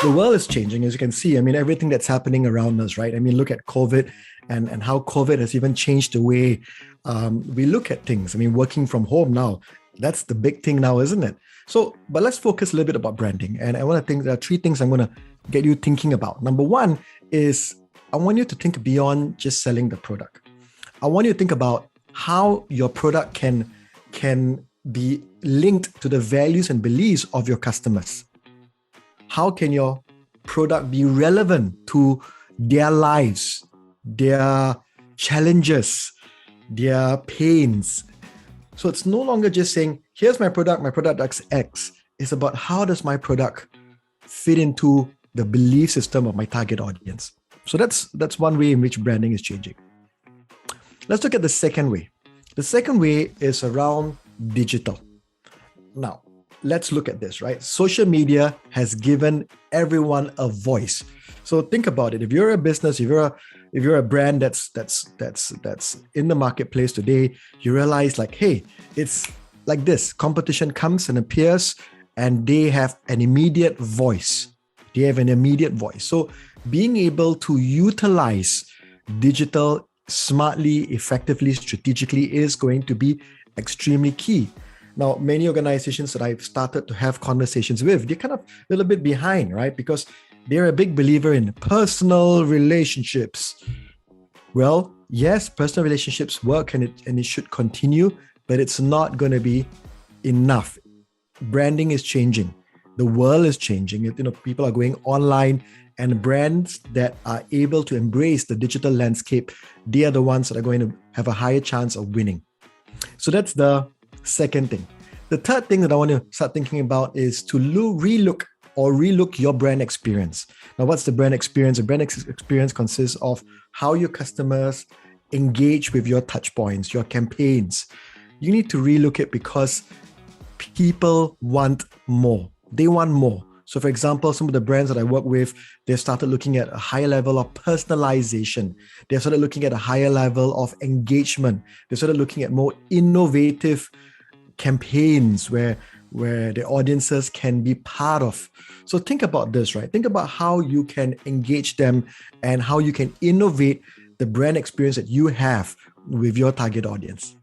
The world is changing, as you can see. I mean, everything that's happening around us, right? I mean, look at COVID and how COVID has even changed the way we look at things. I mean, working from home now, that's the big thing now, isn't it? So, but let's focus a little bit about branding. And I want to think there are three things I'm going to get you thinking about. Number one is I want you to think beyond just selling the product. I want you to think about how your product can be linked to the values and beliefs of your customers. How can your product be relevant to their lives, their challenges, their pains? So it's no longer just saying, here's my product does X. It's about how does my product fit into the belief system of my target audience. So that's one way in which branding is changing. Let's look at the second way. The second way is around digital. Now, let's look at this, right? Social media has given everyone a voice. So think about it. If you're a business, if you're a brand that's in the marketplace today, you realize like, hey, it's like this. Competition comes and appears, and they have an immediate voice. So being able to utilize digital smartly, effectively, strategically is going to be extremely key. Now, many organizations that I've started to have conversations with, they're kind of a little bit behind, right? Because they're a big believer in personal relationships. Well, yes, personal relationships work and it should continue, but it's not going to be enough. Branding is changing. The world is changing. People are going online, and brands that are able to embrace the digital landscape, they are the ones that are going to have a higher chance of winning. So that's the second thing. The third thing that I want to start thinking about is to relook your brand experience. Now, what's the brand experience? The brand experience consists of how your customers engage with your touch points, your campaigns. You need to relook it because people want more. They want more. So for example, some of the brands that I work with, they've started looking at a higher level of personalization. They've started looking at a higher level of engagement. They've started looking at more innovative campaigns where the audiences can be part of. So think about this, right? Think about how you can engage them and how you can innovate the brand experience that you have with your target audience.